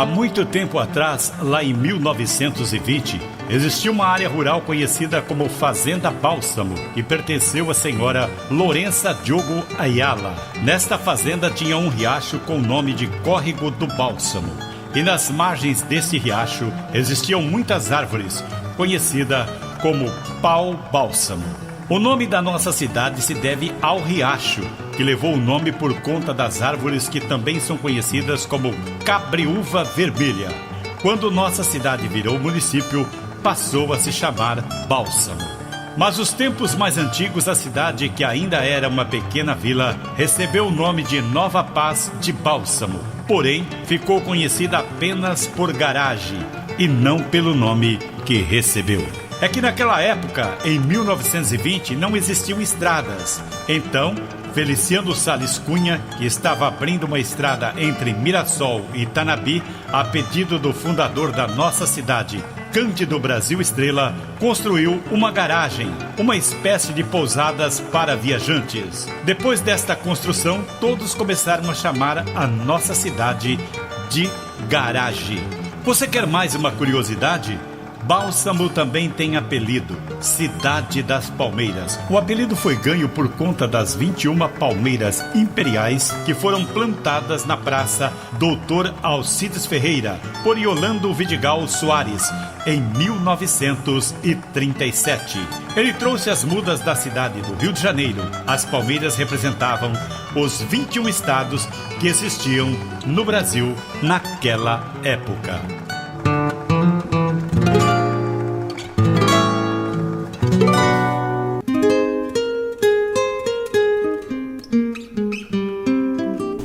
Há muito tempo atrás, lá em 1920, existia uma área rural conhecida como Fazenda Bálsamo e pertenceu à senhora Lourença Diogo Ayala. Nesta fazenda tinha um riacho com o nome de Córrego do Bálsamo. E nas margens desse riacho existiam muitas árvores, conhecida como pau-bálsamo. O nome da nossa cidade se deve ao riacho, que levou o nome por conta das árvores que também são conhecidas como cabriúva vermelha. Quando nossa cidade virou município, passou a se chamar Bálsamo. Mas nos tempos mais antigos, a cidade, que ainda era uma pequena vila, recebeu o nome de Nova Paz de Bálsamo. Porém, ficou conhecida apenas por garagem e não pelo nome que recebeu. É que naquela época, em 1920, não existiam estradas. Então, Feliciano Sales Cunha, que estava abrindo uma estrada entre Mirassol e Tanabi, a pedido do fundador da nossa cidade, Cândido Brasil Estrela, construiu uma garagem, uma espécie de pousadas para viajantes. Depois desta construção, todos começaram a chamar a nossa cidade de garagem. Você quer mais uma curiosidade? Bálsamo também tem apelido, Cidade das Palmeiras. O apelido foi ganho por conta das 21 palmeiras imperiais que foram plantadas na Praça Doutor Alcides Ferreira por Yolando Vidigal Soares em 1937. Ele trouxe as mudas da cidade do Rio de Janeiro. As palmeiras representavam os 21 estados que existiam no Brasil naquela época.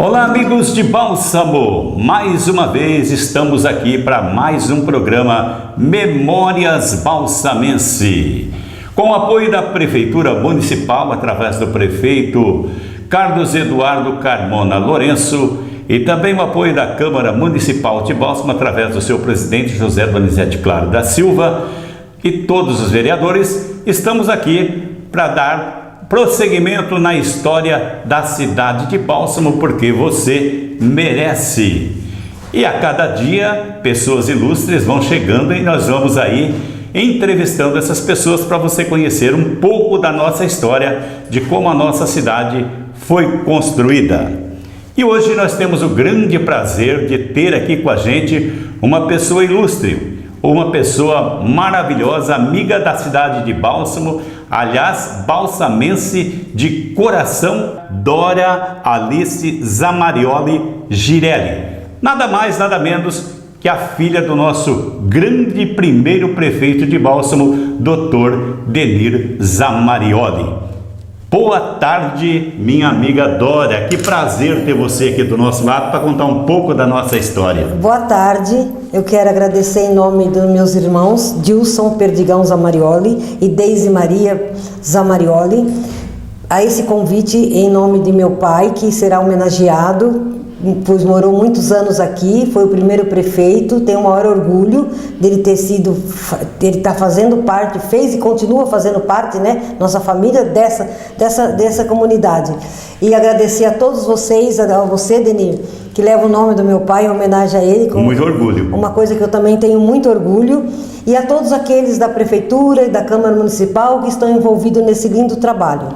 Olá, amigos de Bálsamo! Mais uma vez estamos aqui para mais um programa Memórias Balsamense, com o apoio da Prefeitura Municipal, através do prefeito Carlos Eduardo Carmona Lourenço, e também o apoio da Câmara Municipal de Bálsamo, através do seu presidente José Donizete Claro da Silva, e todos os vereadores. Estamos aqui para dar prosseguimento na história da cidade de Bálsamo, porque você merece. E a cada dia, pessoas ilustres vão chegando e nós vamos aí entrevistando essas pessoas para você conhecer um pouco da nossa história, de como a nossa cidade foi construída. E hoje nós temos o grande prazer de ter aqui com a gente uma pessoa ilustre, uma pessoa maravilhosa, amiga da cidade de Bálsamo, aliás, balsamense de coração, Dora Alice Zamarioli Girelli. Nada mais, nada menos que a filha do nosso grande primeiro prefeito de Bálsamo, Dr. Denir Zamarioli. Boa tarde, minha amiga Dora. Que prazer ter você aqui do nosso lado para contar um pouco da nossa história. Boa tarde. Eu quero agradecer em nome dos meus irmãos Dilson Perdigão Zamarioli e Deise Maria Zamarioli a esse convite em nome de meu pai, que será homenageado, pois morou muitos anos aqui, foi o primeiro prefeito. Tenho o maior orgulho dele ter sido, ele está fazendo parte, fez e continua fazendo parte, né, nossa família, dessa comunidade. E agradecer a todos vocês, a você, Denir, que leva o nome do meu pai em homenagem a ele. Com muito orgulho. Uma coisa que eu também tenho muito orgulho. E a todos aqueles da Prefeitura e da Câmara Municipal que estão envolvidos nesse lindo trabalho.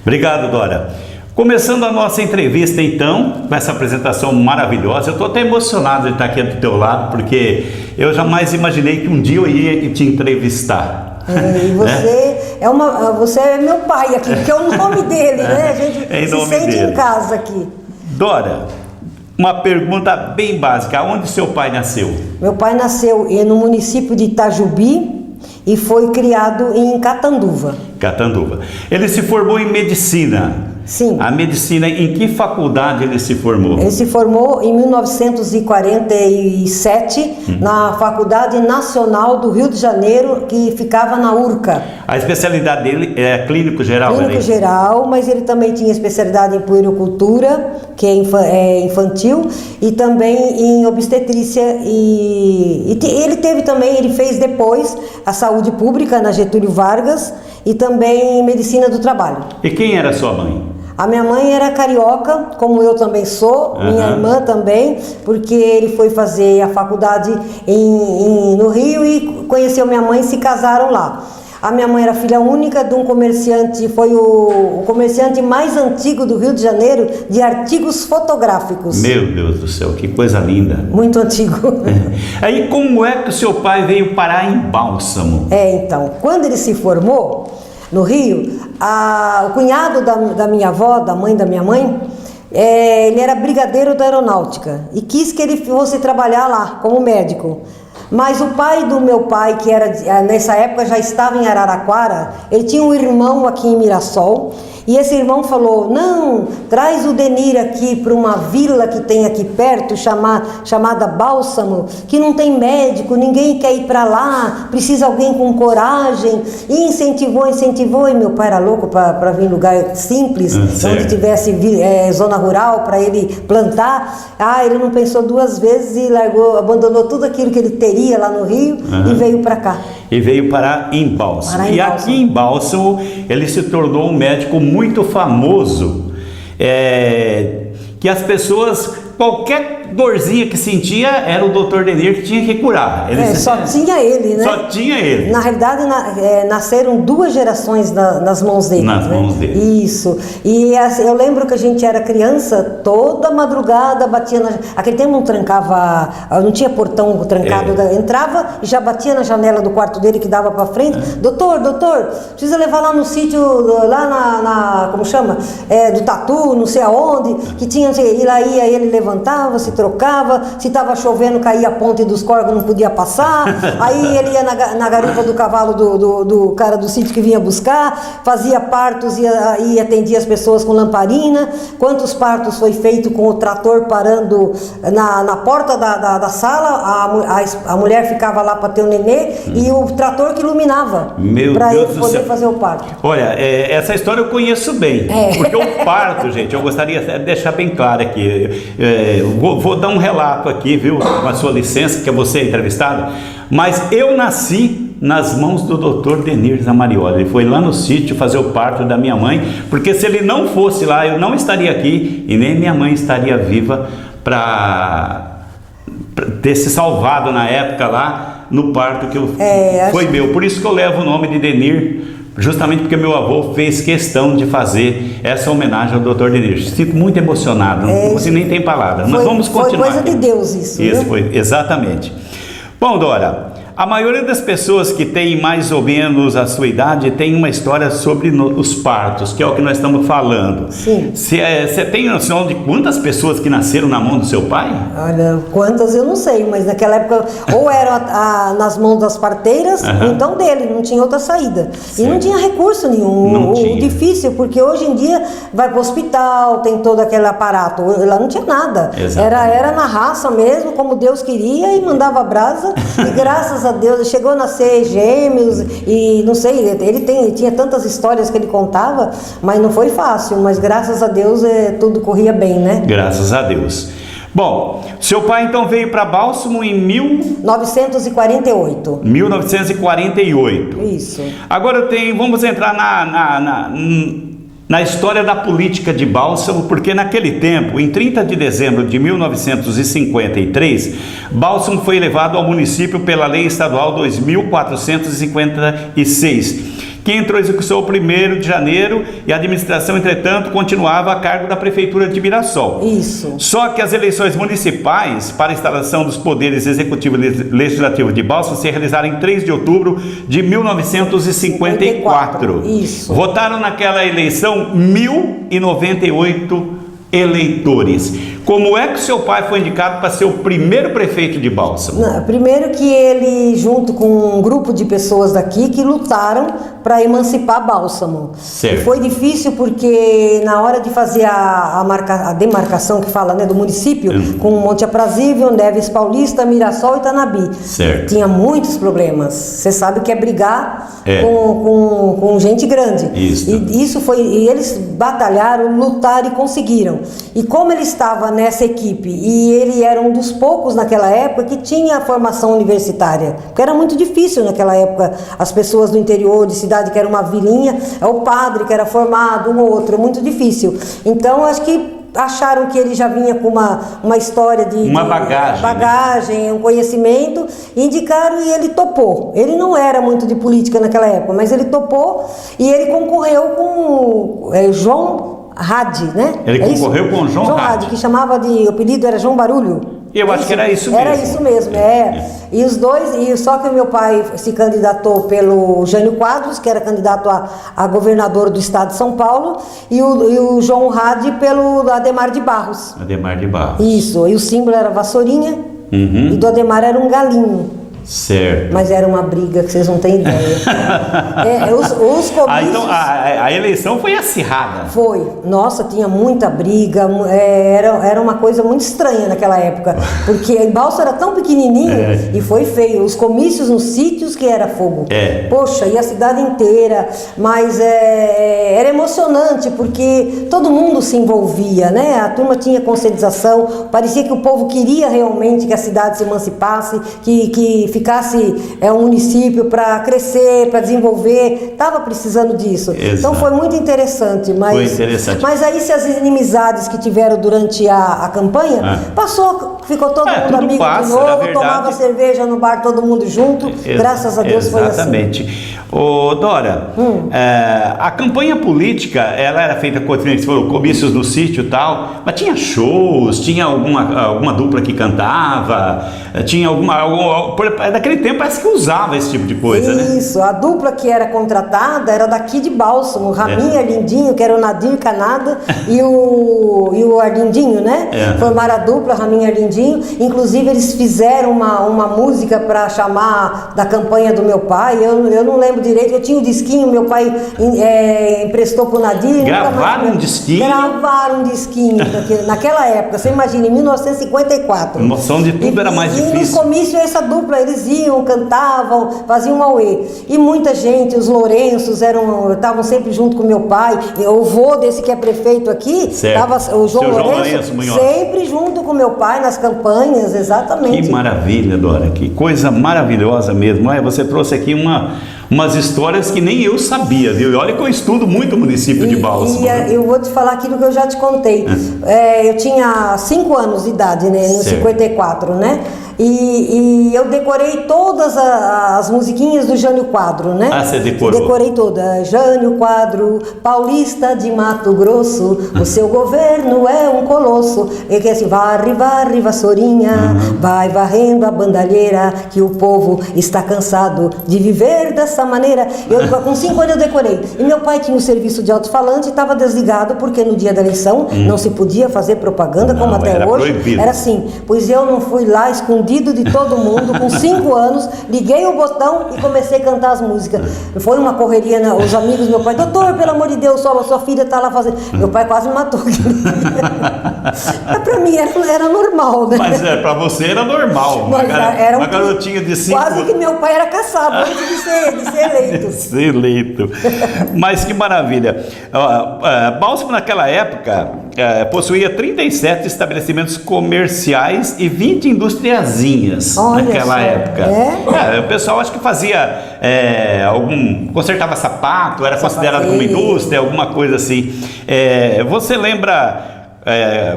Obrigado, Dora. Começando a nossa entrevista, então, com essa apresentação maravilhosa. Eu estou até emocionado de estar aqui do teu lado, porque eu jamais imaginei que um dia eu ia te entrevistar. E você, você é meu pai aqui, que é o nome dele, né? A gente se sente em casa aqui. Dora, uma pergunta bem básica: onde seu pai nasceu? Meu pai nasceu no município de Itajubi e foi criado em Catanduva. Catanduva. Ele se formou em medicina. Sim. A medicina, em que faculdade ele se formou? Ele se formou em 1947 na Faculdade Nacional do Rio de Janeiro, que ficava na Urca. A especialidade dele é clínico geral? Clínico geral, mas ele também tinha especialidade em puericultura, que é infantil, e também em obstetrícia. E ele teve também, ele fez depois a saúde pública na Getúlio Vargas e também medicina do trabalho. E quem era sua mãe? A minha mãe era carioca, como eu também sou, minha irmã também, porque ele foi fazer a faculdade no Rio e conheceu minha mãe e se casaram lá. A minha mãe era filha única de um comerciante, foi o comerciante mais antigo do Rio de Janeiro de artigos fotográficos. Meu Deus do céu, que coisa linda. Muito antigo. Aí como é que o seu pai veio parar em Bálsamo? Então, quando ele se formou no Rio, o cunhado da minha avó, da mãe da minha mãe, ele era brigadeiro da aeronáutica e quis que ele fosse trabalhar lá como médico. Mas o pai do meu pai, que era nessa época já estava em Araraquara, ele tinha um irmão aqui em Mirassol, e esse irmão falou: não, traz o Denir aqui para uma vila que tem aqui perto, chamada Bálsamo, que não tem médico, ninguém quer ir para lá, precisa alguém com coragem. E incentivou, e meu pai era louco para vir em lugar simples, onde tivesse zona rural para ele plantar. Ele não pensou duas vezes e abandonou tudo aquilo que ele teria lá no Rio e veio para cá. E veio parar em Bálsamo. Aqui em Bálsamo ele se tornou um médico muito famoso, que as pessoas, qualquer dorzinha que sentia, era o Dr. Denir que tinha que curar. Só tinha ele, né? Só tinha ele. Na realidade, nasceram 2 gerações nas mãos dele. Mãos dele. Isso. E eu lembro que a gente era criança, toda madrugada batia aquele tempo não trancava, não tinha portão trancado, entrava e já batia na janela do quarto dele que dava pra frente. Doutor, precisa levar lá no sítio, lá como chama? Do Tatu, não sei aonde, que tinha, e lá ia, ele levantava, se trocava, se estava chovendo caía a ponte dos corgos, não podia passar, aí ele ia na garupa do cavalo do cara do sítio que vinha buscar, fazia partos e atendia as pessoas com lamparina. Quantos partos foi feito com o trator parando na porta da sala, a mulher ficava lá para ter o nenê e o trator que iluminava para ele poder fazer o parto. Olha, essa história eu conheço bem, porque o parto, gente, eu gostaria de deixar bem claro aqui, vou dar um relato aqui, viu, com a sua licença, que é você entrevistado, mas eu nasci nas mãos do Dr. Denir Zamarioli. Ele foi lá no sítio fazer o parto da minha mãe, porque se ele não fosse lá, eu não estaria aqui e nem minha mãe estaria viva para ter se salvado na época lá no parto que foi meu. Por isso que eu levo o nome de Denir, justamente porque meu avô fez questão de fazer essa homenagem ao Dr. Denir. Sinto muito emocionado, você nem tem palavras, mas vamos continuar. Foi coisa de Deus isso. Isso, foi, exatamente. Bom, Dora, a maioria das pessoas que tem mais ou menos a sua idade tem uma história sobre os partos, que é o que nós estamos falando. Sim. Você tem noção de quantas pessoas que nasceram na mão do seu pai? Olha, quantas eu não sei, mas naquela época ou eram nas mãos das parteiras, ou então dele, não tinha outra saída. Certo. E não tinha recurso nenhum, difícil, porque hoje em dia vai para o hospital, tem todo aquele aparato, lá não tinha nada. Era na raça mesmo, como Deus queria e mandava brasa, e graças a Deus, chegou a nascer gêmeos e não sei, ele tinha tantas histórias que ele contava, mas não foi fácil, mas graças a Deus tudo corria bem, né? Graças a Deus. Bom, seu pai então veio para Bálsamo em 1948. 1948. Isso. Agora vamos entrar na história da política de Bálsamo, porque naquele tempo, em 30 de dezembro de 1953, Bálsamo foi elevado ao município pela Lei Estadual 2456, que entrou em execução 1º de janeiro e a administração, entretanto, continuava a cargo da Prefeitura de Mirassol. Isso. Só que as eleições municipais para a instalação dos poderes executivo e legislativo de Bálsamo se realizaram em 3 de outubro de 1954. Isso. Votaram naquela eleição 1.098 eleitores. Como é que seu pai foi indicado para ser o primeiro prefeito de Bálsamo? Primeiro que ele, junto com um grupo de pessoas daqui que lutaram para emancipar Bálsamo. Certo. E foi difícil porque na hora de fazer a demarcação que fala, né, do município, com Monte Aprazível, Neves Paulista, Mirassol e Tanabi. Certo. Tinha muitos problemas. Você sabe que é brigar com gente grande. Isso. E eles batalharam, lutaram e conseguiram. E como ele estava nessa equipe e ele era um dos poucos naquela época que tinha a formação universitária, porque era muito difícil naquela época as pessoas do interior de se cidade que era uma vilinha, é o padre que era formado, um ou outro, muito difícil. Então, acho que acharam que ele já vinha com uma história uma bagagem, né? Um conhecimento, e indicaram e ele topou. Ele não era muito de política naquela época, mas ele topou e ele concorreu com João Hadi, né? Ele concorreu com João Hadi, que chamava o apelido era João Barulho. Eu acho que era isso mesmo. Era isso mesmo, E os dois, só que o meu pai se candidatou pelo Jânio Quadros, que era candidato a governador do estado de São Paulo, e o João Hadi pelo Adhemar de Barros. Adhemar de Barros. Isso, e o símbolo era vassourinha, e do Adhemar era um galinho. Certo. Mas era uma briga que vocês não têm ideia. Os comícios... Então a eleição foi acirrada. Foi. Nossa, tinha muita briga. Era uma coisa muito estranha naquela época. Porque em Balsa era tão pequenininho e foi feio. Os comícios nos sítios que era fogo. Poxa, e a cidade inteira. Mas era emocionante porque todo mundo se envolvia, né? A turma tinha conscientização. Parecia que o povo queria realmente que a cidade se emancipasse, que ficasse um município para crescer, para desenvolver, estava precisando disso. Exato. Então foi muito interessante. Foi interessante. Mas aí se as inimizades que tiveram durante a campanha, ficou todo mundo amigo de novo, tomava cerveja no bar todo mundo junto, graças a Deus foi assim. Exatamente. Ô, Dora, a campanha política, ela era feita com comícios no sítio e tal, mas tinha shows, tinha alguma dupla que cantava, tinha naquele tempo parece que usava esse tipo de coisa, né? Isso, a dupla que era contratada era daqui de Bálsamo, Raminho e Arlindinho, que era o Nadir Canada e o Arlindinho, né? Formaram a dupla, Raminho e Arlindinho. Inclusive eles fizeram uma música para chamar da campanha do meu pai, eu não lembro direito, eu tinha o disquinho, meu pai emprestou pro Nadir. Gravaram um disquinho? Gravaram um disquinho naquela época, você imagina, em 1954. Noção de tudo era mais difícil. E no comício essa dupla, eles iam, cantavam, faziam um auê. E muita gente, os Lourenços estavam sempre junto com meu pai, o vô desse que é prefeito aqui, o João Lourenço, sempre junto com meu pai nas campanhas, exatamente. Que maravilha, Dora, que coisa maravilhosa mesmo. Você trouxe aqui umas histórias que nem eu sabia, viu? E olha que eu estudo muito o município de Bálsamo. E eu vou te falar aquilo que eu já te contei. Eu tinha 5 anos de idade, né? Em 54, né? E eu decorei todas as musiquinhas do Jânio Quadro, né? Você decorou? Decorei toda. Jânio Quadro, paulista de Mato Grosso, o seu governo é um colosso. E que é assim, varre, varre, vassourinha, vai varrendo a bandalheira, que o povo está cansado de viver dessa maneira. Com 5 anos eu decorei. E meu pai tinha um serviço de alto-falante e estava desligado, porque no dia da eleição não se podia fazer propaganda, como até hoje. Proibido. Era assim, pois eu não fui lá escondido de todo mundo, com 5 anos, liguei o botão e comecei a cantar as músicas. Foi uma correria, né? Os amigos do meu pai, doutor, pelo amor de Deus, sua filha está lá fazendo. Meu pai quase me matou. Para mim era normal, né? Mas para você era normal. Era uma garotinha de 5 quase que meu pai era caçado antes de ser eleito. Ser eleito. Mas que maravilha. Bálsamo naquela época possuía 37 estabelecimentos comerciais e 20 industriazinhas naquela época. O pessoal acho que fazia consertava sapato, era considerado como indústria, alguma coisa assim. Você lembra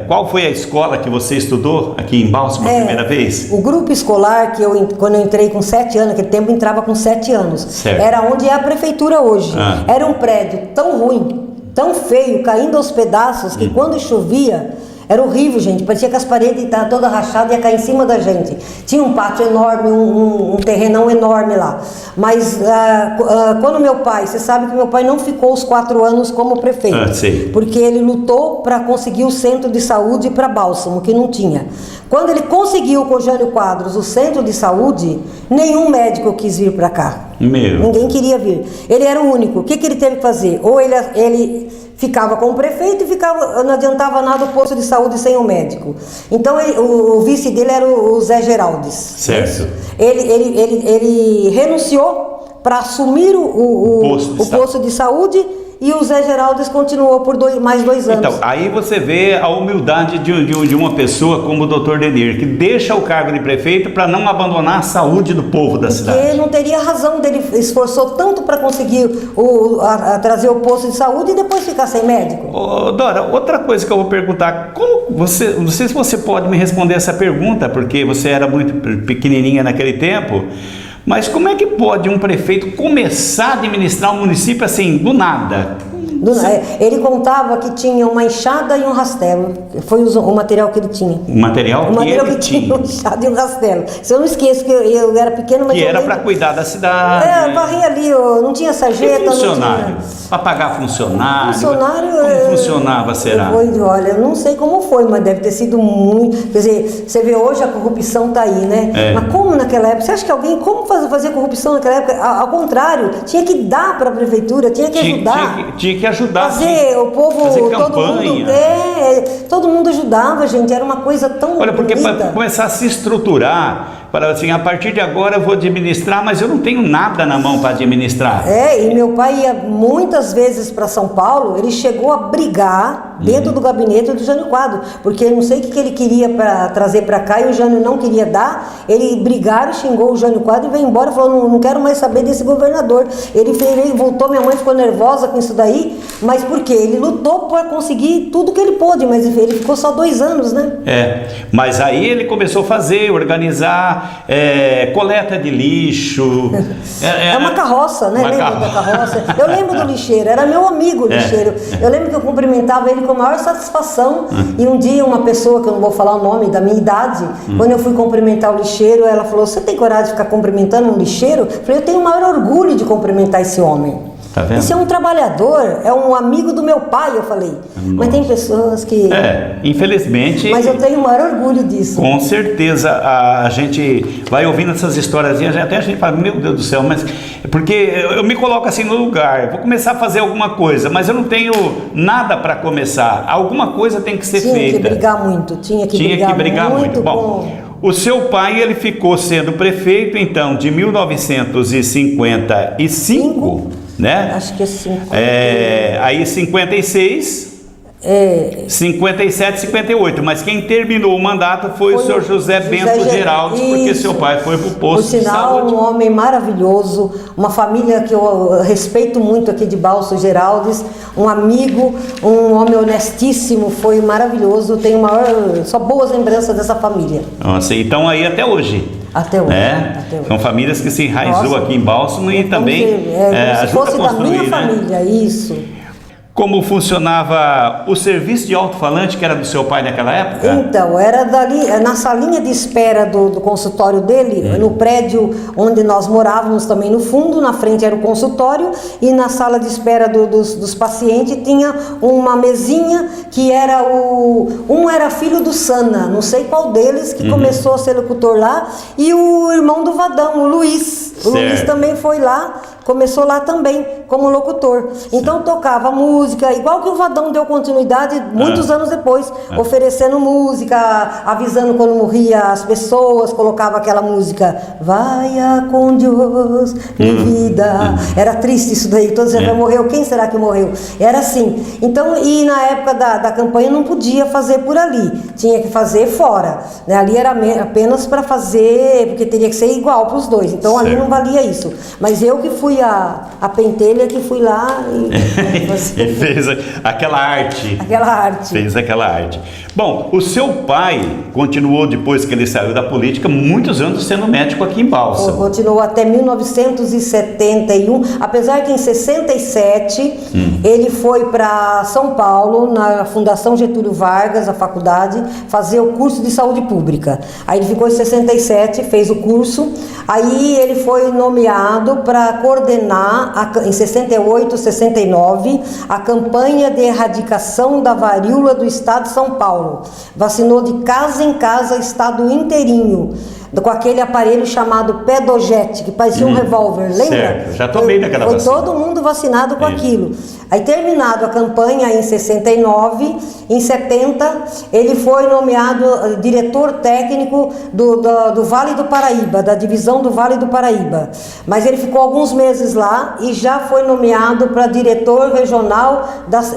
qual foi a escola que você estudou aqui em Bálsamo a primeira vez? O grupo escolar quando eu entrei com 7 anos, naquele tempo entrava com 7 anos. Certo. Era onde é a prefeitura hoje. Era um prédio tão ruim, tão feio, caindo aos pedaços, que quando chovia era horrível, gente. Parecia que as paredes estavam todas rachadas e ia cair em cima da gente. Tinha um pátio enorme, um terrenão enorme lá. Mas quando meu pai, você sabe que meu pai não ficou os 4 anos como prefeito. Porque ele lutou para conseguir o centro de saúde para Bálsamo, que não tinha. Quando ele conseguiu com o Jânio Quadros o centro de saúde, nenhum médico quis vir para cá. Ninguém queria vir. Ele era o único. O que ele teve que fazer? Ou ele ficava com o prefeito e não adiantava nada o posto de saúde sem o médico. Então o vice dele era o Zé Geraldes. Certo. Ele renunciou para assumir o posto de saúde e o Zé Geraldes continuou por mais 2 anos. Então, aí você vê a humildade de uma pessoa como o Dr. Denir, que deixa o cargo de prefeito para não abandonar a saúde do povo da cidade. Porque não teria razão dele esforçou tanto para conseguir trazer o posto de saúde e depois ficar sem médico. Ô, Dora, outra coisa que eu vou perguntar, não sei se você pode me responder essa pergunta, porque você era muito pequenininha naquele tempo, mas como é que pode um prefeito começar a administrar um município assim, do nada? Ele contava que tinha uma enxada e um rastelo. Foi o material que ele tinha. O material que tinha uma enxada e um rastelo. Isso eu não esqueço, que eu era pequeno, mas que era para cuidar da cidade. Varria ali, não tinha sarjeta. E funcionário? Para pagar funcionário? Como funcionava, será? Olha, eu não sei como foi, mas deve ter sido muito... Quer dizer, você vê hoje a corrupção tá aí, né? Mas como naquela época? Você acha que alguém... Como fazer corrupção naquela época? Ao contrário, tinha que dar para a prefeitura, tinha que ajudar. Tinha que ajudar. Fazer o povo, todo mundo ajudava, gente, era uma coisa tão Olha, porque bonita. para começar a se estruturar, para assim, a partir de agora eu vou administrar, mas eu não tenho nada na mão para administrar. E meu pai ia muitas vezes para São Paulo, ele chegou a brigar dentro do gabinete do Jânio Quadro, porque eu não sei o que ele queria trazer para cá e o Jânio não queria dar, ele brigaram, xingou o Jânio Quadro e veio embora, falou, não quero mais saber desse governador. Ele voltou, minha mãe ficou nervosa com isso daí, mas por quê? Ele lutou para conseguir tudo que ele pôde, mas ele ficou só 2 anos, né? Mas aí ele começou a fazer, organizar coleta de lixo. É uma carroça, né? Lembra da carroça? Eu lembro do lixeiro, era meu amigo lixeiro. Eu lembro que eu cumprimentava ele com a maior satisfação. E um dia uma pessoa, que eu não vou falar o nome, da minha idade, quando eu fui cumprimentar o lixeiro, ela falou, você tem coragem de ficar cumprimentando um lixeiro? Eu falei, eu tenho o maior orgulho de cumprimentar esse homem. Tá vendo? Esse é um trabalhador, é um amigo do meu pai, eu falei. Nossa. Mas tem pessoas que... infelizmente... Mas eu tenho o maior orgulho disso. Com certeza, a gente vai ouvindo essas histórias e até a gente fala, meu Deus do céu, mas... Porque eu me coloco assim no lugar, vou começar a fazer alguma coisa, mas eu não tenho nada para começar. Alguma coisa tem que ser feita. Tinha que brigar muito, tinha que brigar muito. Bom, o seu pai, ele ficou sendo prefeito, então, de 1955... né? Acho que é 50. Aí 56, 57, 58, mas quem terminou o mandato foi o senhor José Bento Geraldes, porque seu pai foi para o posto de saúde. Um homem maravilhoso, uma família que eu respeito muito aqui de Balso Geraldes, um amigo, um homem honestíssimo, foi maravilhoso, tenho só boas lembranças dessa família. Nossa, então aí até hoje. Até hoje. São famílias que se enraizou aqui em Bálsamo e também se fosse da minha família, isso. Como funcionava o serviço de alto-falante que era do seu pai naquela época? Então, era dali, na salinha de espera do consultório dele, no prédio onde nós morávamos também no fundo, na frente era o consultório e na sala de espera dos pacientes tinha uma mesinha que era um era filho do Sana, não sei qual deles, que começou a ser locutor lá, e o irmão do Vadão, o Luiz. O Luiz também foi lá, começou lá também como locutor. Então tocava música, igual que o Vadão deu continuidade muitos anos depois, oferecendo música, avisando quando morria as pessoas, colocava aquela música, Vaya com Deus, minha vida. Era triste isso daí, todos dizendo, morreu, quem será que morreu? Era assim. Então, e na época da campanha não podia fazer por ali, tinha que fazer fora, né? Ali era apenas para fazer, porque teria que ser igual para os dois, então ali não valia isso. Mas eu que fui a pentelha, que fui lá e fez aquela arte. Fez aquela arte. Bom, o seu pai continuou, depois que ele saiu da política, muitos anos sendo médico aqui em Bálsamo. Continuou até 1971, apesar que em 67 ele foi para São Paulo, na Fundação Getúlio Vargas, a faculdade, fazer o curso de saúde pública. Aí ele ficou em 67, fez o curso, aí ele foi nomeado para coordenar em 68, 69, a campanha de erradicação da varíola do estado de São Paulo. Vacinou de casa em casa, estado inteirinho. com aquele aparelho chamado Pedojet, que parecia um revólver, lembra? Certo, já tomei daquela Foi vacina. todo mundo vacinado com aquilo. Aí, terminado a campanha em 69, em 70, ele foi nomeado diretor técnico do Vale do Paraíba, da divisão do Vale do Paraíba. Mas ele ficou alguns meses lá e já foi nomeado para diretor regional.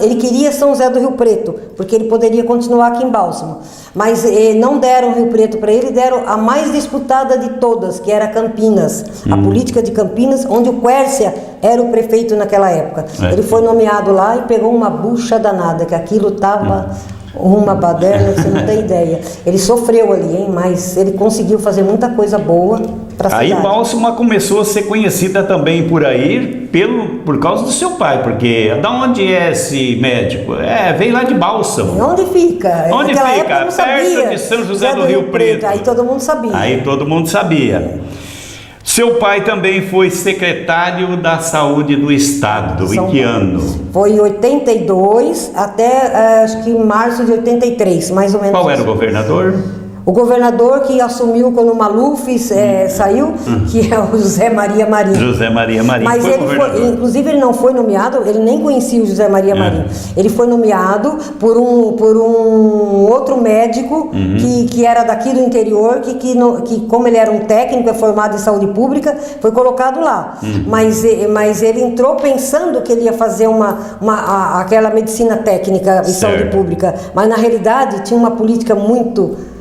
Ele queria São José do Rio Preto, porque ele poderia continuar aqui em Bálsamo. Mas não deram Rio Preto para ele, deram a mais disputada de todas, que era Campinas. A política de Campinas, onde o Quércia era o prefeito naquela época. Ele foi nomeado lá e pegou uma bucha danada, que aquilo estava uma baderna, você não tem ideia. Ele sofreu ali, hein? Mas ele conseguiu fazer muita coisa boa para a cidade. Aí Bálsamo começou a ser conhecida também por aí por causa do seu pai, porque da onde é esse médico? Veio lá de Bálsamo. Onde fica? Onde Naquela fica? época eu não Perto sabia. de São José do Rio Preto. Aí todo mundo sabia. Aí todo mundo sabia. Seu pai também foi secretário da Saúde do Estado. Em que ano? Foi em 82 até acho que março de 83, mais ou menos. Qual era o governador? O governador que assumiu quando o Maluf saiu, que é o José Maria Marinho. José Maria Marinho. Mas inclusive ele não foi nomeado, ele nem conhecia o José Maria Marinho. Ele foi nomeado por um outro médico que era daqui do interior, que como ele era um técnico, é formado em saúde pública, foi colocado lá. Mas ele entrou pensando que ele ia fazer aquela medicina técnica em saúde pública. Mas na realidade tinha uma política muito...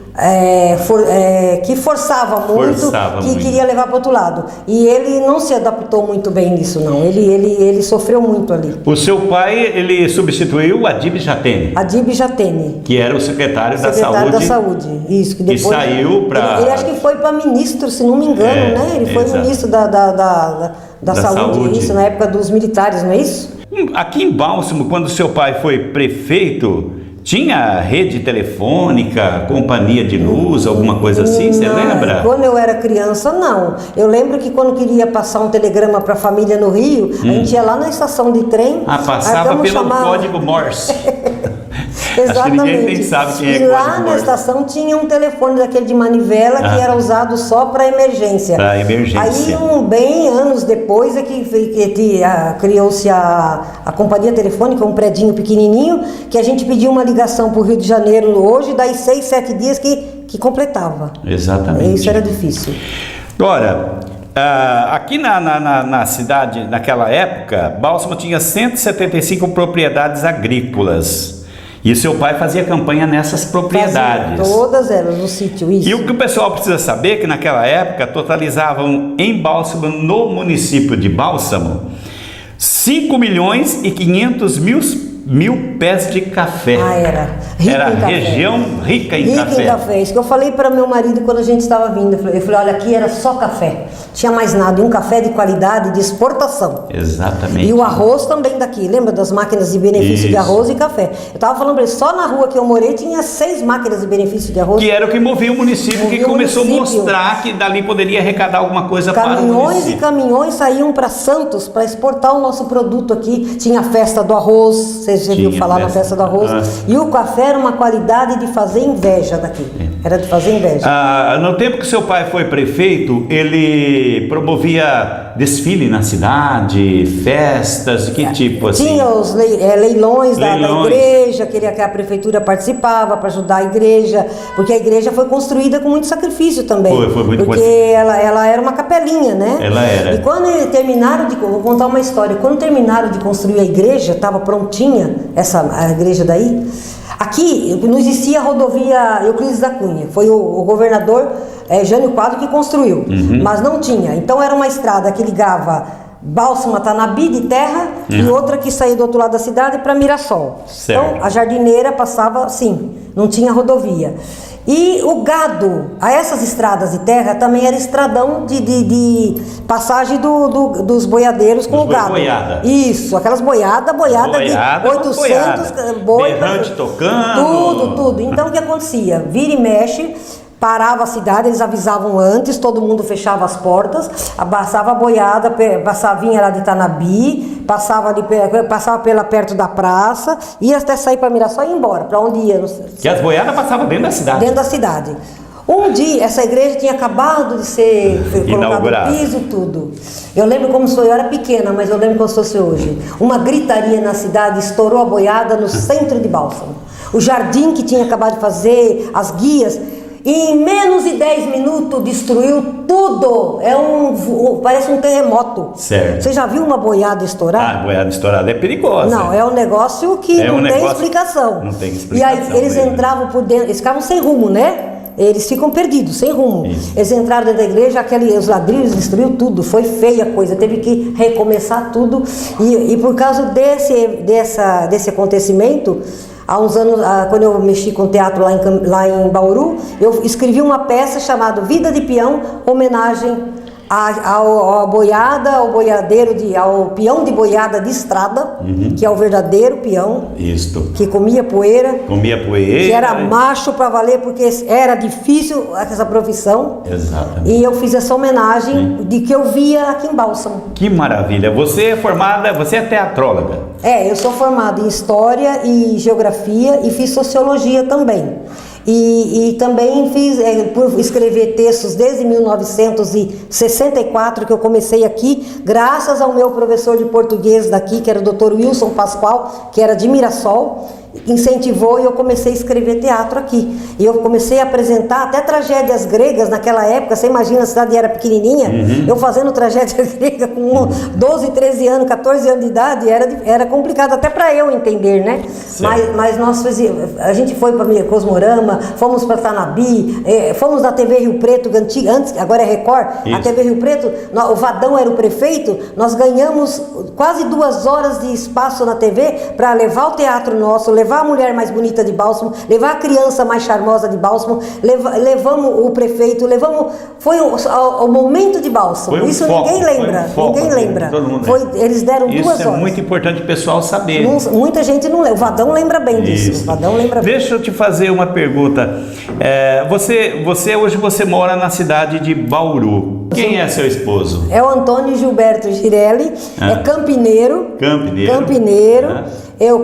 que forçava muito, queria levar para outro lado. E ele não se adaptou muito bem nisso, não. Ele sofreu muito ali. O seu pai, ele substituiu o Adib Jatene. Adib Jatene. Que era o secretário da Saúde. Isso. Que depois saiu para... Ele acho que foi para ministro, se não me engano, né? Ele foi ministro da saúde, isso, na época dos militares, não é isso? Aqui em Bálsamo, quando seu pai foi prefeito... Tinha rede telefônica, companhia de luz, alguma coisa assim, você lembra? Quando eu era criança, não. Eu lembro que quando queria passar um telegrama para a família no Rio, a gente ia lá na estação de trem. Passava pelo código Morse. Exatamente. Acho que ninguém nem sabe quem é e lá na estação tinha um telefone daquele de manivela que era usado só para emergência. Para emergência. Aí, bem anos depois, é que criou-se a companhia telefônica, um predinho pequenininho, que a gente pediu uma ligação para o Rio de Janeiro hoje, daí 6, 7 dias que completava. Exatamente. Isso era difícil. Agora, aqui na cidade, naquela época, Bálsamo tinha 175 propriedades agrícolas. E seu pai fazia campanha nessas propriedades. Todas elas no sítio, isso. E o que o pessoal precisa saber é que naquela época totalizavam em Bálsamo, no município de Bálsamo, 5 milhões e 500 mil pés de café. Era. Era região rica em café. Rica em café. Isso que eu falei para meu marido quando a gente estava vindo. Eu falei, olha, aqui era só café. Tinha mais nada. E um café de qualidade, de exportação. Exatamente. E o arroz também daqui. Lembra das máquinas de benefício de arroz e café? Eu estava falando para ele, só na rua que eu morei tinha 6 máquinas de benefício de arroz. Que era o que movia o município, que começou a mostrar que dali poderia arrecadar alguma coisa para o município. Caminhões e caminhões saíam para Santos para exportar o nosso produto aqui. Tinha a festa do arroz, você já viu falar na festa do arroz. E o café era uma qualidade de fazer inveja daqui. Era de fazer inveja. No tempo que seu pai foi prefeito, ele promovia desfile na cidade, festas, de que tipo assim? Tinha os leilões da igreja, que a prefeitura participava para ajudar a igreja, porque a igreja foi construída com muito sacrifício também. Foi muito porque ela era uma capelinha, né? Ela era. E quando terminaram vou contar uma história, quando terminaram de construir a igreja, estava prontinha a igreja daí. Aqui não existia a rodovia Euclides da Cunha, foi o governador Jânio Quadro que construiu, mas não tinha. Então era uma estrada que ligava Bálsamo a Tanabi de terra e outra que saía do outro lado da cidade para Mirassol. Certo. Então a jardineira passava assim, não tinha rodovia. E o gado, a essas estradas de terra também era estradão de passagem dos boiadeiros com o gado. Boiada. Isso, aquelas boiada de 800 boi. Berrante tocando. Tudo. Então o que acontecia? Vira e mexe, parava a cidade, eles avisavam antes, todo mundo fechava as portas, passava a boiada, vinha lá de Tanabi, passava perto da praça, ia até sair para Mirassol e ir embora, para onde ia. Que as boiadas passavam dentro da cidade. Dentro da cidade. Um dia, essa igreja tinha acabado de ser colocado no piso, tudo. Eu lembro como se eu era pequena, mas eu lembro como se fosse hoje. Uma gritaria na cidade, estourou a boiada no centro de Bálsamo. O jardim que tinha acabado de fazer, as guias, em menos de 10 minutos destruiu tudo. Parece um terremoto. Certo. Você já viu uma boiada estourar? Ah, boiada estourada é perigosa. Não, é um negócio que não tem explicação. Não tem explicação. E aí eles entravam por dentro, eles ficavam sem rumo, né? Eles ficam perdidos, sem rumo. Isso. Eles entraram dentro da igreja, os ladrilhos destruiu tudo, foi feia a coisa, teve que recomeçar tudo. E por causa desse acontecimento, há uns anos, quando eu mexi com teatro lá em Bauru, eu escrevi uma peça chamada Vida de Peão, homenagem à boiada, ao boiadeiro, ao peão de boiada de estrada, que é o verdadeiro peão, que comia poeira, que era macho para valer, porque era difícil essa profissão. Exatamente. E eu fiz essa homenagem de que eu via aqui em Bálsamo. Que maravilha! Você é formada, você é teatróloga? Eu sou formada em História e Geografia e fiz Sociologia também. E também fiz, por escrever textos desde 1964, que eu comecei aqui, graças ao meu professor de português daqui, que era o Dr. Wilson Pascoal, que era de Mirassol, incentivou e eu comecei a escrever teatro aqui. E eu comecei a apresentar até tragédias gregas naquela época. Você imagina, a cidade era pequenininha, eu fazendo tragédia grega com 12, 13 anos, 14 anos de idade, era complicado até para eu entender, né? Mas a gente foi para Cosmorama, fomos para Tanabi, fomos na TV Rio Preto, antes, agora é Record, a TV Rio Preto, o Vadão era o prefeito, nós ganhamos quase 2 horas de espaço na TV para levar o teatro nosso, levar a mulher mais bonita de Bálsamo, levar a criança mais charmosa de Bálsamo, levamos o prefeito, foi o momento de Bálsamo. Isso ninguém lembra, ninguém lembra. Eles deram 2 horas. Isso é muito importante o pessoal saber. Muita gente não lembra, o Vadão lembra bem disso. O Vadão lembra bem. Deixa eu te fazer uma pergunta. Hoje você mora na cidade de Bauru. Quem é seu esposo? É o Antônio Gilberto Girelli, é campineiro.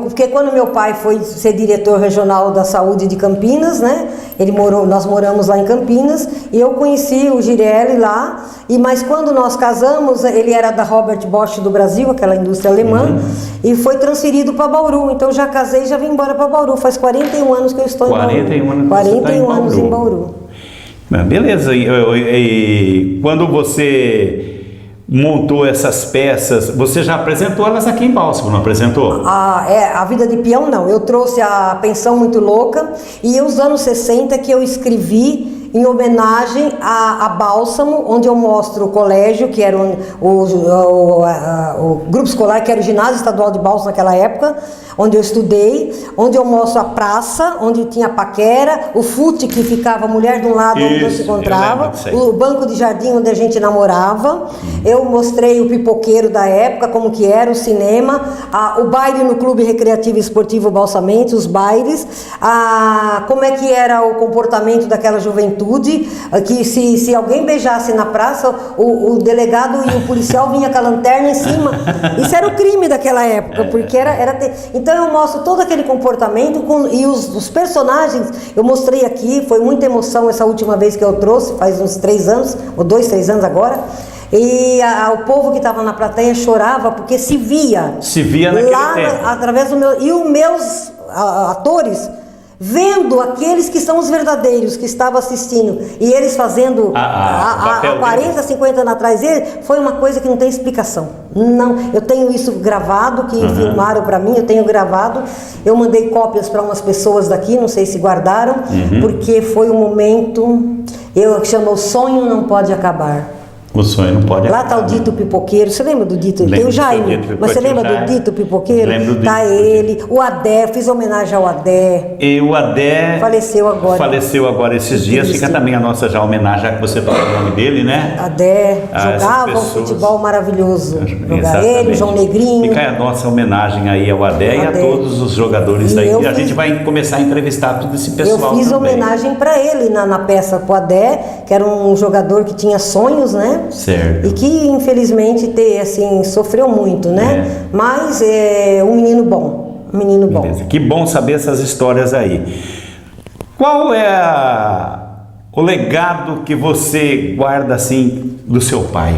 Porque quando meu pai foi ser diretor regional da saúde de Campinas, né? Nós moramos lá em Campinas e eu conheci o Girelli lá. Mas quando nós casamos, ele era da Robert Bosch do Brasil, aquela indústria alemã, e foi transferido para Bauru. Então já casei e já vim embora para Bauru. Faz 41 anos que eu estou em Bauru. 41 anos em Bauru. Beleza. E quando você montou essas peças, você já apresentou elas aqui em Bálsamo, não apresentou? A Vida de Peão não, eu trouxe a Pensão Muito Louca e os anos 60 que eu escrevi em homenagem a Bálsamo, onde eu mostro o colégio, que era o grupo escolar, que era o ginásio estadual de Bálsamo naquela época, onde eu estudei, onde eu mostro a praça, onde tinha paquera, o fute que ficava a mulher de um lado onde se encontrava, o banco de jardim onde a gente namorava, eu mostrei o pipoqueiro da época, como que era, o cinema, o baile no Clube Recreativo e Esportivo Balsamense, os bailes, como é que era o comportamento daquela juventude, que se alguém beijasse na praça, o delegado e o policial vinha com a lanterna em cima. Isso era o crime daquela época, porque então eu mostro todo aquele comportamento e os personagens, eu mostrei aqui, foi muita emoção essa última vez que eu trouxe, faz uns 3 anos, ou 2, 3 anos agora. E o povo que estava na plateia chorava porque se via naquele lá tempo. Através do meu, e os meus atores vendo aqueles que são os verdadeiros que estavam assistindo e eles fazendo há 40, 50 anos atrás, foi uma coisa que não tem explicação. Não, eu tenho isso gravado, que filmaram para mim, eu tenho gravado, eu mandei cópias para umas pessoas daqui, não sei se guardaram, porque foi um momento, eu chamo O Sonho Não Pode Acabar. O sonho não pode acabar. Lá está o Dito Pipoqueiro. Você lembra do Dito? Tem o Jaime, mas você lembra do Dito Pipoqueiro? Lembro do Tá ele, o Adé, fiz homenagem ao Adé. E o Adé faleceu agora esses dias. Fica também a nossa homenagem, já que você toca o nome dele, né? Adé, jogava um futebol maravilhoso. Ele, João Negrinho. Fica a nossa homenagem aí ao Adé e a todos os jogadores daí. A gente vai começar a entrevistar todo esse pessoal. Eu fiz homenagem para ele na peça pro Adé, que era um jogador que tinha sonhos, né? Certo. E que infelizmente sofreu muito, né? Mas é um menino bom, Beleza. Que bom saber essas histórias aí. Qual é o legado que você guarda assim do seu pai?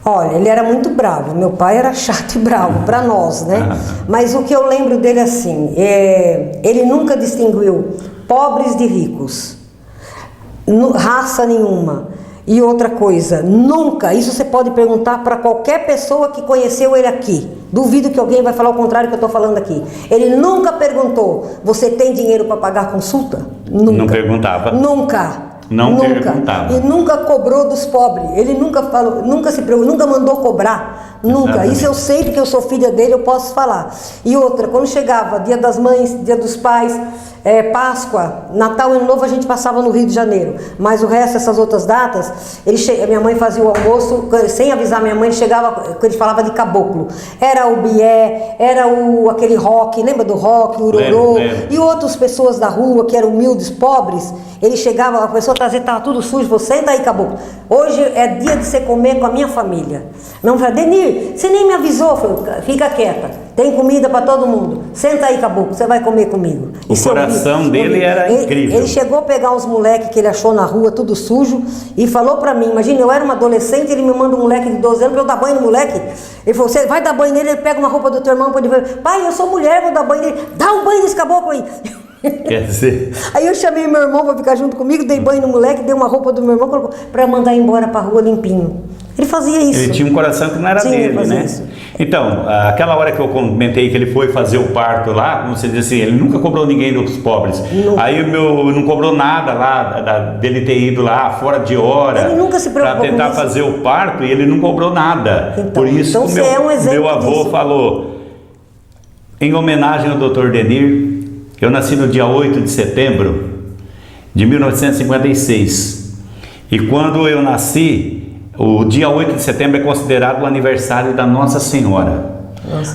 Olha, ele era muito bravo. Meu pai era chato e bravo para nós, né? Mas o que eu lembro dele assim, ele nunca distinguiu pobres de ricos, raça nenhuma. E outra coisa, nunca, isso você pode perguntar para qualquer pessoa que conheceu ele aqui. Duvido que alguém vai falar o contrário que eu estou falando aqui. Ele nunca perguntou: você tem dinheiro para pagar a consulta? Nunca. Não perguntava? Nunca. Não perguntava. E nunca cobrou dos pobres. Ele nunca falou, nunca se preocupou, nunca mandou cobrar. Nunca. Exatamente. Isso eu sei porque eu sou filha dele, eu posso falar. E outra, quando chegava Dia das Mães, Dia dos Pais, Páscoa, Natal e Ano Novo, a gente passava no Rio de Janeiro. Mas o resto, essas outras datas, minha mãe fazia o almoço, sem avisar minha mãe, ele chegava, ele falava de caboclo. Era o bié, era aquele rock, lembra do rock, o urorô? E outras pessoas da rua que eram humildes, pobres, ele chegava, a pessoa trazia, estava tudo sujo, você senta aí, caboclo. Hoje é dia de você comer com a minha família. Não falei: Denir, você nem me avisou. Eu falei: fica quieta, tem comida para todo mundo. Senta aí, caboclo, você vai comer comigo. O coração dele era incrível. Ele chegou a pegar uns moleques que ele achou na rua, tudo sujo, e falou para mim, imagina, eu era uma adolescente, ele me manda um moleque de 12 anos para eu dar banho no moleque. Ele falou: você vai dar banho nele, ele pega uma roupa do teu irmão, pode ver. Pai, eu sou mulher, vou dar banho nele. Dá um banho nesse caboclo aí. Quer dizer... Aí eu chamei meu irmão para ficar junto comigo, dei banho no moleque, dei uma roupa do meu irmão para mandar embora para a rua limpinho. Ele fazia isso. Ele tinha um coração que não era dele, né? Isso. Então, aquela hora que eu comentei que ele foi fazer o parto lá, como você disse assim, ele nunca cobrou ninguém dos pobres. Nunca. Aí não cobrou nada lá, dele ter ido lá fora de hora. Ele nunca se preocupou para tentar fazer o parto, e ele não cobrou nada. Então, por isso que meu avô disso. Falou, em homenagem ao Dr. Denir, eu nasci no dia 8 de setembro de 1956. E quando eu nasci, o dia 8 de setembro é considerado o aniversário da Nossa Senhora.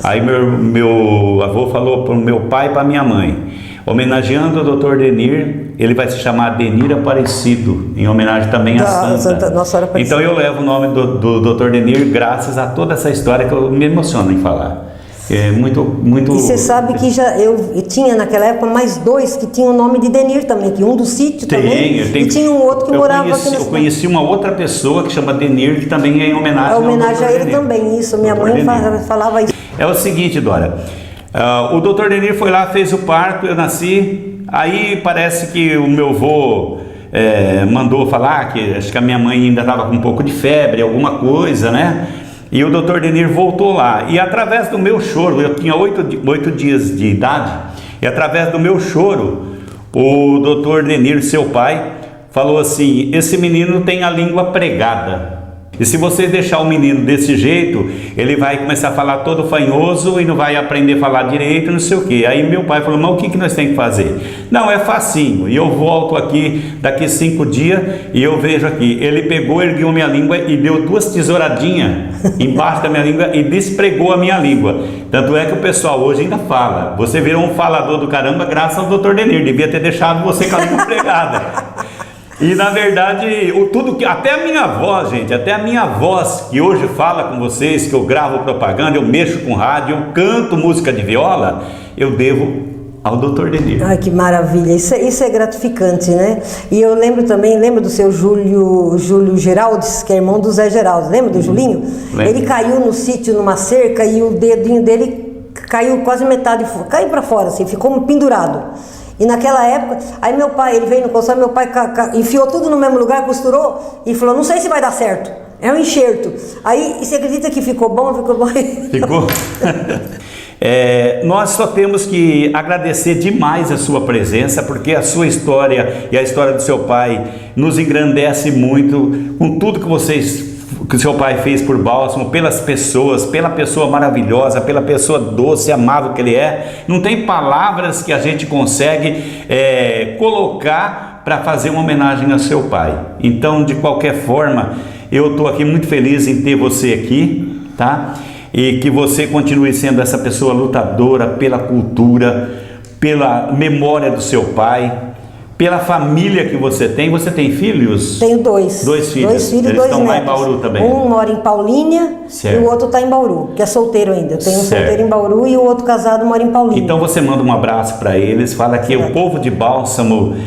Aí meu avô falou para o meu pai e para minha mãe, homenageando o Dr. Denir, ele vai se chamar Denir Aparecido, em homenagem também à Santa. Nossa Senhora Aparecida. Então eu levo o nome do Dr. Denir graças a toda essa história que eu me emociono em falar. É muito... E você sabe que eu tinha naquela época mais dois que tinham o nome de Denir também, que um do sítio também, e tinha um outro que morava aqui na cidade. Eu conheci uma outra pessoa que chama Denir, que também é em homenagem a ele Denir. Também, isso, minha mãe falava isso. É o seguinte, Dora, o Dr. Denir foi lá, fez o parto, eu nasci, aí parece que o meu avô mandou falar que acho que a minha mãe ainda estava com um pouco de febre, alguma coisa, né? E o Dr. Denir voltou lá, e através do meu choro, eu tinha 8 dias de idade, e através do meu choro, o Dr. Denir, seu pai, falou assim: esse menino tem a língua pregada, e se você deixar o menino desse jeito, ele vai começar a falar todo fanhoso e não vai aprender a falar direito, não sei o que. Aí meu pai falou: mas o que nós temos que fazer? Não, é facinho, e eu volto aqui daqui 5 dias e eu vejo aqui. Ele pegou, ergueu minha língua e deu 2 tesouradinhas embaixo da minha língua e despregou a minha língua. Tanto é que o pessoal hoje ainda fala: você virou um falador do caramba graças ao Dr. Denir, devia ter deixado você com a língua pregada. E na verdade, até a minha voz, gente, até a minha voz que hoje fala com vocês, que eu gravo propaganda, eu mexo com rádio, eu canto música de viola, eu devo ao Dr. Denir. Ai, que maravilha, isso é gratificante, né? E eu lembro também, do seu Júlio Geraldes, que é irmão do Zé Geraldes, lembra do Julinho? Lembro. Ele caiu no sítio, numa cerca, e o dedinho dele caiu quase metade, caiu para fora, assim, ficou pendurado. E naquela época, aí meu pai, ele veio no consultório, meu pai enfiou tudo no mesmo lugar, costurou e falou: não sei se vai dar certo, é um enxerto. Aí, você acredita que ficou bom? Ficou bom. Ficou? Nós só temos que agradecer demais a sua presença, porque a sua história e a história do seu pai nos engrandece muito com tudo que o seu pai fez por Bálsamo, pelas pessoas, pela pessoa maravilhosa, pela pessoa doce, amável que ele é. Não tem palavras que a gente consegue colocar para fazer uma homenagem ao seu pai. Então, de qualquer forma, eu estou aqui muito feliz em ter você aqui, tá? E que você continue sendo essa pessoa lutadora pela cultura, pela memória do seu pai, pela família que você tem filhos? Tenho dois. Dois filhos. Dois filhos, Eles dois estão netos. lá em Bauru também? Um mora em Paulínia Certo. e o outro está em Bauru, que é solteiro ainda. Eu tenho um Certo. solteiro em Bauru e o outro casado mora em Paulínia. Então você manda um abraço para eles, fala que o povo de Bálsamo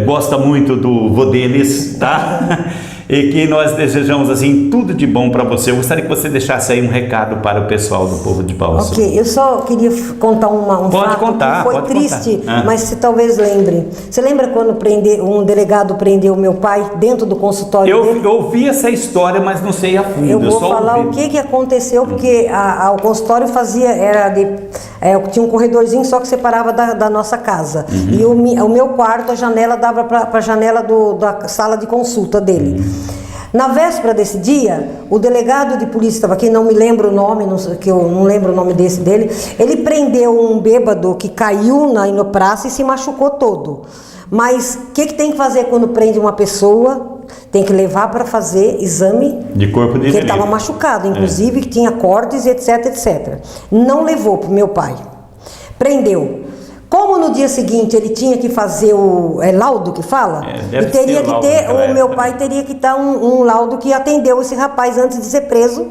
gosta muito do vô deles, tá? E que nós desejamos assim tudo de bom para você. Eu gostaria que você deixasse aí um recado para o pessoal do povo de Bálsamo. Ok, eu só queria contar um Pode fato contar, que foi pode triste, contar. mas se talvez lembre. Você lembra quando um delegado prendeu meu pai dentro do consultório dele? Eu ouvi essa história, mas não sei a fundo. Eu vou só falar ouvi. o que aconteceu, porque o consultório tinha um corredorzinho só que separava da nossa casa. E o meu quarto, a janela dava para a janela da sala de consulta dele. Na véspera desse dia, o delegado de polícia estava aqui, não me lembro o nome, que eu não lembro o nome dele, ele prendeu um bêbado que caiu na praça e se machucou todo. Mas o que tem que fazer quando prende uma pessoa? Tem que levar para fazer exame de corpo de delito. Porque ele estava machucado, inclusive, que tinha cortes, etc, etc. Não levou para o meu pai. Prendeu. Como no dia seguinte ele tinha que fazer o laudo que fala, e teria que ter, o meu pai teria que dar um laudo que atendeu esse rapaz antes de ser preso,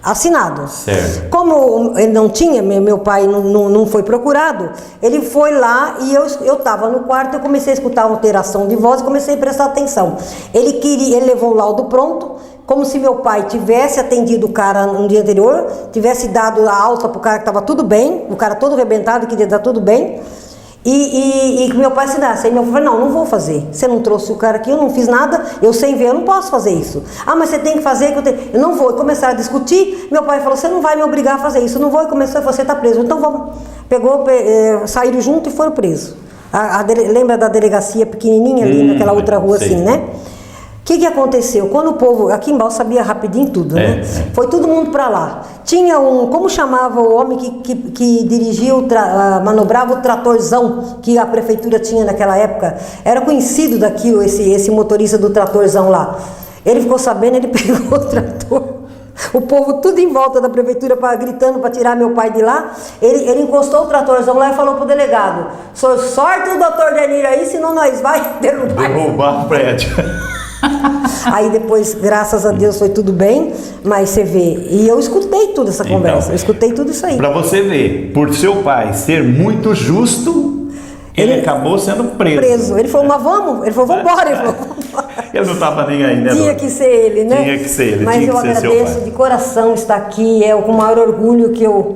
assinado. Certo. Como ele não tinha, meu pai não foi procurado, ele foi lá e eu estava no quarto, eu comecei a escutar uma alteração de voz e comecei a prestar atenção. Ele levou o laudo pronto, como se meu pai tivesse atendido o cara no dia anterior, tivesse dado a alta para o cara que estava tudo bem, o cara todo arrebentado, que ia tudo bem, e meu pai assinasse. Aí meu pai falou, não vou fazer, você não trouxe o cara aqui, eu não fiz nada, eu sem ver, eu não posso fazer isso. Ah, mas você tem que fazer, eu não vou. E começaram a discutir, meu pai falou, você não vai me obrigar a fazer isso, eu não vou, e começou, você está preso, então vamos. Saíram junto e foram presos. Lembra da delegacia pequenininha ali, naquela outra rua sei. assim, né? O que aconteceu? Quando o povo, aqui em Balsa sabia rapidinho tudo, né? Foi todo mundo para lá. Tinha como chamava o homem que dirigia, manobrava o tratorzão que a prefeitura tinha naquela época? Era conhecido daqui, esse motorista do tratorzão lá. Ele ficou sabendo, ele pegou o trator. O povo tudo em volta da prefeitura gritando para tirar meu pai de lá. Ele encostou o tratorzão lá e falou pro delegado: sorte o doutor Denir aí, senão nós vai derrubar o prédio. Aí depois, graças a Deus, foi tudo bem, mas você vê, e eu escutei toda essa conversa, eu escutei tudo isso aí. Para você ver, por seu pai ser muito justo, ele acabou sendo preso. Ele falou, mas vamos? Ele falou, vamos embora. Ele não estava nem aí, né? Tinha que ser ele, né? Tinha que ser ele, mas tinha eu que ser seu agradeço pai. de coração estar aqui, é com o maior orgulho que eu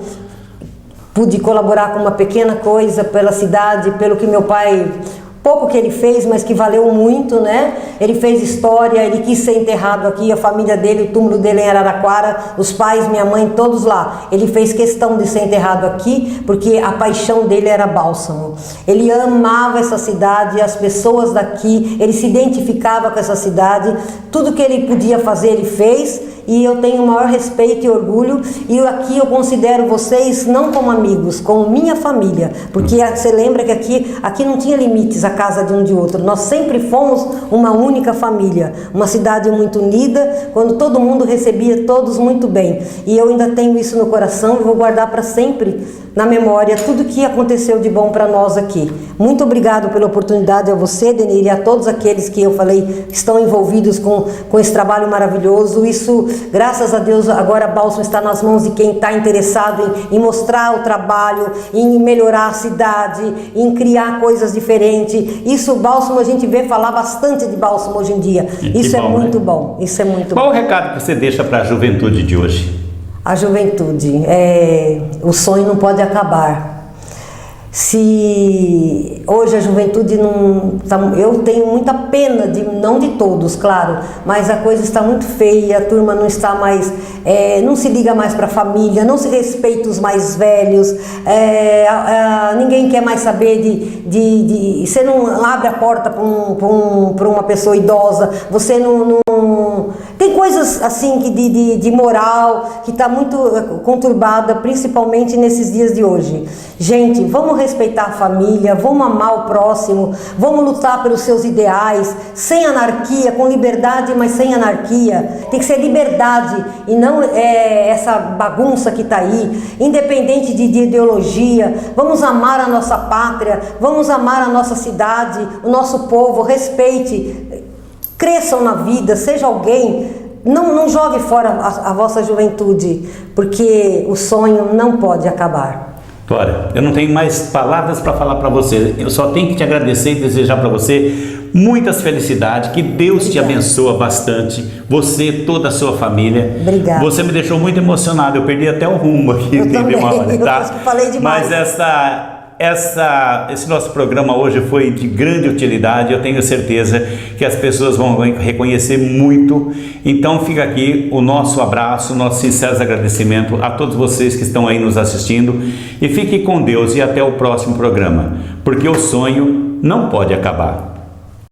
pude colaborar com uma pequena coisa pela cidade, pelo que meu pai... pouco que ele fez, mas que valeu muito, né? Ele fez história, ele quis ser enterrado aqui, a família dele, o túmulo dele em Araraquara, os pais, minha mãe, todos lá. Ele fez questão de ser enterrado aqui, porque a paixão dele era Bálsamo. Ele amava essa cidade, as pessoas daqui, ele se identificava com essa cidade, tudo que ele podia fazer, ele fez, e eu tenho o maior respeito e orgulho, e aqui eu considero vocês não como amigos, como minha família, porque você lembra que aqui não tinha limites a casa de um de outro, nós sempre fomos uma única família, uma cidade muito unida, quando todo mundo recebia todos muito bem, e eu ainda tenho isso no coração e vou guardar para sempre na memória tudo que aconteceu de bom para nós aqui. Muito obrigado pela oportunidade a você, Denir, e a todos aqueles que eu falei que estão envolvidos com esse trabalho maravilhoso. Isso, graças a Deus, agora a Bálsamo está nas mãos de quem está interessado em mostrar o trabalho, em melhorar a cidade, em criar coisas diferentes. Isso, Bálsamo, a gente vê falar bastante de Bálsamo hoje em dia. Isso é muito bom. Isso é muito bom. Qual o recado que você deixa para a juventude de hoje? A juventude, o sonho não pode acabar. Se hoje a juventude não... Eu tenho muita pena, não de todos, claro, mas a coisa está muito feia, a turma não está mais... não se liga mais para a família, não se respeita os mais velhos, ninguém quer mais saber você não abre a porta para uma pessoa idosa, você não Tem coisas assim que de moral que está muito conturbada, principalmente nesses dias de hoje. Gente, vamos respeitar a família, vamos amar o próximo, vamos lutar pelos seus ideais, sem anarquia, com liberdade, mas sem anarquia. Tem que ser liberdade e não essa bagunça que está aí, independente de ideologia. Vamos amar a nossa pátria, vamos amar a nossa cidade, o nosso povo, respeite. Cresçam na vida, seja alguém, não jogue fora a vossa juventude, porque o sonho não pode acabar. Dora, eu não tenho mais palavras para falar para você, eu só tenho que te agradecer e desejar para você muitas felicidades, que Deus te abençoe bastante, você, toda a sua família. Obrigada. Você me deixou muito emocionado, eu perdi até o rumo aqui. Eu também, tá? eu falei demais. Mas esse nosso programa hoje foi de grande utilidade, eu tenho certeza que as pessoas vão reconhecer muito. Então fica aqui o nosso abraço, nosso sincero agradecimento a todos vocês que estão aí nos assistindo, e fique com Deus e até o próximo programa, porque o sonho não pode acabar.